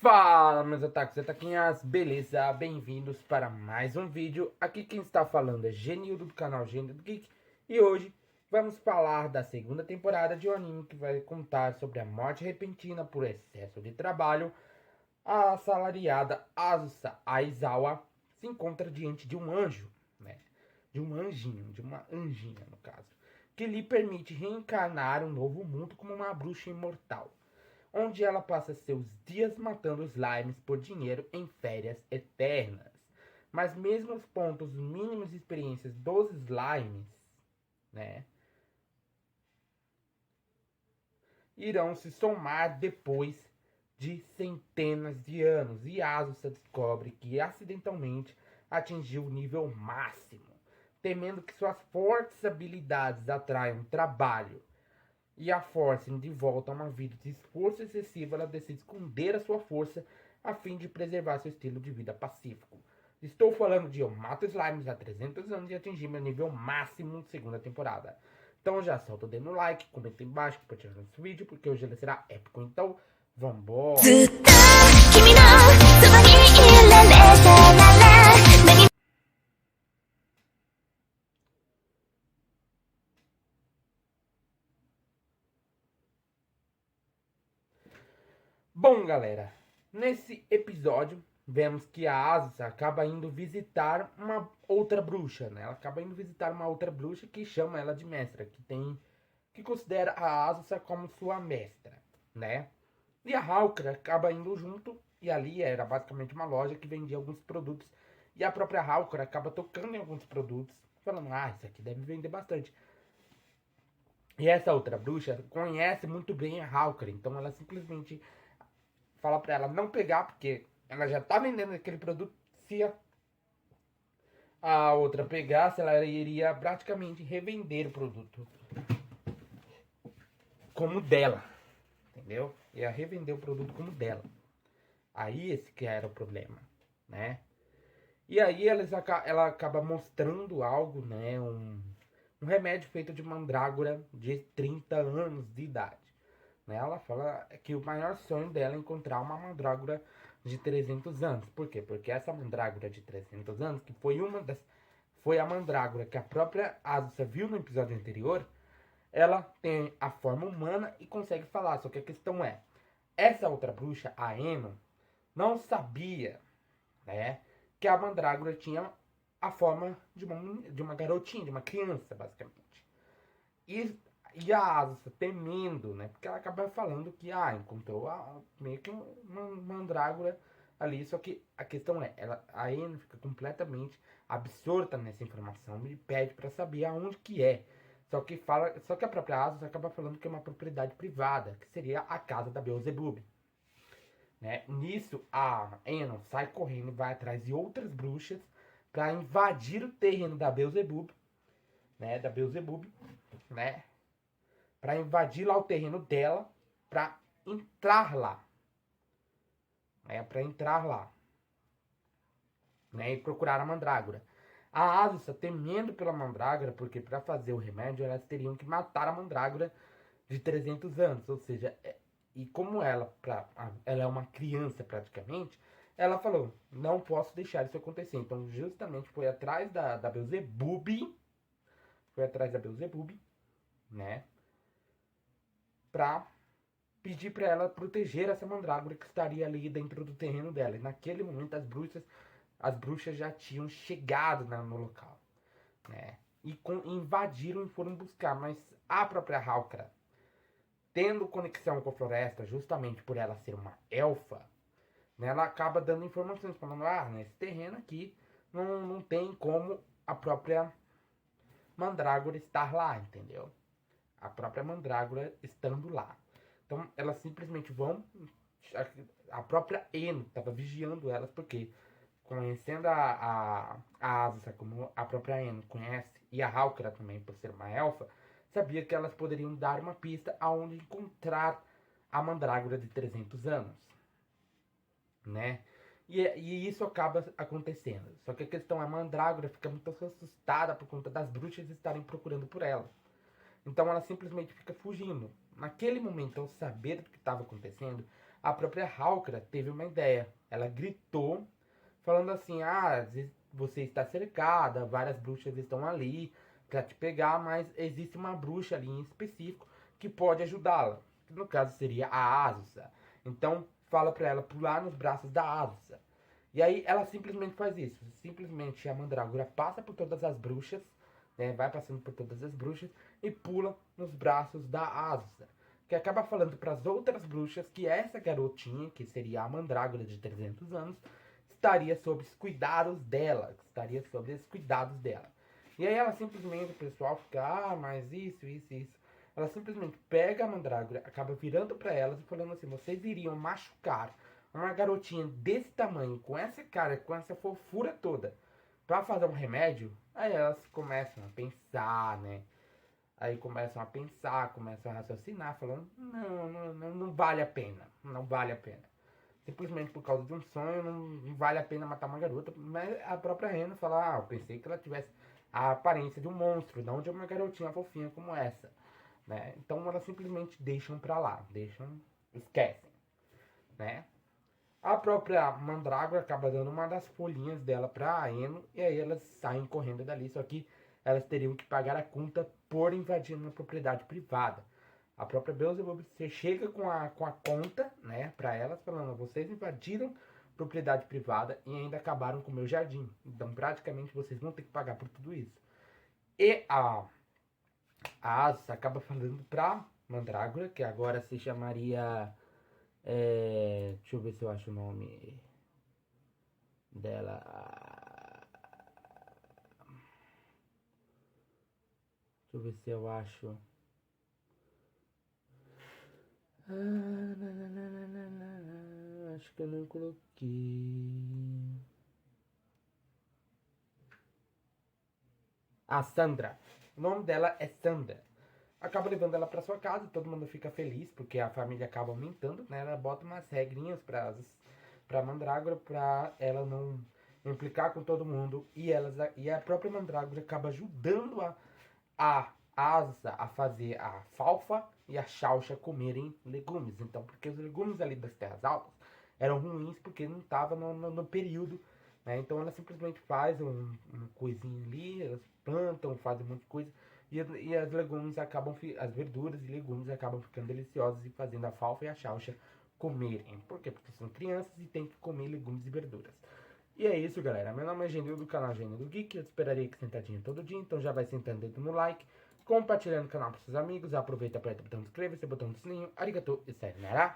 Fala, meus ataques e ataquinhas, beleza? Bem-vindos para mais um vídeo. Aqui quem está falando é Genildo do canal Genildo Geek. E hoje vamos falar da segunda temporada de um anime que vai contar sobre a morte repentina por excesso de trabalho. A assalariada Azusa Aizawa se encontra diante de um anjo, né? De um anjinho, de uma anjinha no caso, que lhe permite reencarnar um novo mundo como uma bruxa imortal, onde ela passa seus dias matando slimes por dinheiro em férias eternas. Mas mesmo os pontos mínimos de experiências dos slimes, né, irão se somar depois de centenas de anos. E Asusa descobre que acidentalmente atingiu o nível máximo, temendo que suas fortes habilidades atraiam trabalho e a forcem de volta a uma vida de esforço excessivo. Ela decide esconder a sua força a fim de preservar seu estilo de vida pacífico. Estou falando de Eu Mato Slimes há 300 anos e atingi meu nível máximo segunda temporada. Então já solta o dedo no like, comenta aí embaixo que pode tirar esse vídeo, porque hoje ele será épico. Então, vambora! Bom, galera, nesse episódio vemos que a Asusa acaba indo visitar uma outra bruxa, né? Ela acaba indo visitar uma outra bruxa que chama ela de mestra, que considera a Asusa como sua mestra, né? E a Hawker acaba indo junto, e ali era basicamente uma loja que vendia alguns produtos, e a própria Hawker acaba tocando em alguns produtos, falando: "Ah, isso aqui deve vender bastante". E essa outra bruxa conhece muito bem a Hawker, então ela simplesmente fala pra ela não pegar, porque ela já tá vendendo aquele produto. Se a outra pegasse, ela iria praticamente revender o produto como dela, entendeu? Ia revender o produto como dela. Aí esse que era o problema, né? E aí ela acaba mostrando algo, né? Um remédio feito de mandrágora de 30 anos de idade. Né? Ela fala que o maior sonho dela é encontrar uma mandrágora de 300 anos. Por quê? Porque essa mandrágora de 300 anos, que foi a mandrágora que a própria Asusa viu no episódio anterior, ela tem a forma humana e consegue falar. Só que a questão é, essa outra bruxa, a Eno, não sabia, né, que a mandrágora tinha a forma de uma garotinha, de uma criança, basicamente. E e a Asusa temendo, né? Porque ela acaba falando que encontrou meio que uma mandrágora ali. Só que a questão é, a Anne fica completamente absorta nessa informação e pede para saber aonde que é. Só que a própria Asusa acaba falando que é uma propriedade privada, que seria a casa da Beelzebub. Né? Nisso, a Anne sai correndo e vai atrás de outras bruxas para invadir o terreno da Beelzebub, né? Né? Para invadir lá o terreno dela, para entrar lá, né? Para entrar lá, né? E procurar a mandrágora. A Asusa, temendo pela mandrágora, porque para fazer o remédio elas teriam que matar a mandrágora de 300 anos, ou seja, e como ela é uma criança praticamente, ela falou: não posso deixar isso acontecer. Então, justamente foi atrás da Beelzebub, né? Pra pedir para ela proteger essa mandrágora que estaria ali dentro do terreno dela. E naquele momento as bruxas já tinham chegado no local, né? E invadiram e foram buscar, mas a própria Halkra, tendo conexão com a floresta, justamente por ela ser uma elfa, né, ela acaba dando informações, falando: nesse terreno aqui não tem como a própria mandrágora estar lá, entendeu? A própria mandrágora estando lá. Então elas simplesmente vão. A própria Eno estava vigiando elas, porque conhecendo a Asusa, como a própria Eno conhece, e a Hawkera também, por ser uma elfa, sabia que elas poderiam dar uma pista aonde encontrar a mandrágora de 300 anos, né? E isso acaba acontecendo. Só que a questão é, a mandrágora fica muito assustada por conta das bruxas estarem procurando por ela. Então ela simplesmente fica fugindo. Naquele momento, ao saber do que estava acontecendo, a própria Hawkra teve uma ideia. Ela gritou, falando assim, você está cercada, várias bruxas estão ali para te pegar, mas existe uma bruxa ali em específico que pode ajudá-la. Que no caso seria a Azusa. Então fala para ela pular nos braços da Azusa. E aí ela simplesmente faz isso. Simplesmente a Mandrágora passa por todas as bruxas, né? Vai passando por todas as bruxas e pula nos braços da Azusa. Que acaba falando para as outras bruxas que essa garotinha, que seria a Mandrágora de 300 anos, estaria sob os cuidados dela. Estaria sob os cuidados dela. E aí ela simplesmente, o pessoal fica, mas isso. Ela simplesmente pega a Mandrágora, acaba virando para elas e falando assim, vocês iriam machucar uma garotinha desse tamanho, com essa cara, com essa fofura toda, pra fazer um remédio? Aí elas começam a pensar, né? Aí começam a pensar, começam a raciocinar, falando, não vale a pena, não vale a pena. Simplesmente por causa de um sonho, não vale a pena matar uma garota. Mas a própria Rena fala, eu pensei que ela tivesse a aparência de um monstro, não de uma garotinha fofinha como essa. Né? Então elas simplesmente deixam pra lá, esquecem, né? A própria Mandrágora acaba dando uma das folhinhas dela pra Eno e aí elas saem correndo dali, só que elas teriam que pagar a conta por invadir uma propriedade privada. A própria Beelzebub chega com a conta, né, pra elas, falando, vocês invadiram propriedade privada e ainda acabaram com o meu jardim. Então praticamente vocês vão ter que pagar por tudo isso. E a Asa acaba falando pra Mandrágora, que agora se chamaria... deixa eu ver se eu acho o nome dela. Deixa eu ver se eu acho. Acho que eu não coloquei. A Sandra. O nome dela é Sandra. Acaba levando ela para sua casa, todo mundo fica feliz, porque a família acaba aumentando, né? Ela bota umas regrinhas pra Mandrágora, pra ela não implicar com todo mundo. E a própria Mandrágora acaba ajudando a Asa a fazer a Falfa e a Xauxa comerem legumes. Então, porque os legumes ali das terras altas eram ruins porque não estavam no período, né? Então ela simplesmente faz uma coisinha ali, elas plantam, fazem um monte de coisa. E as legumes acabam, as verduras e legumes acabam ficando deliciosos e fazendo a Falfa e a Xauxa comerem. Por quê? Porque são crianças e tem que comer legumes e verduras. E é isso, galera. Meu nome é Genil do canal Genil do Geek. Eu te esperarei aqui sentadinho todo dia, então já vai sentando dentro no like, compartilhando o canal para seus amigos. Aproveita, aperta o botão de inscrever-se, o botão do sininho. Arigatou e sayonara.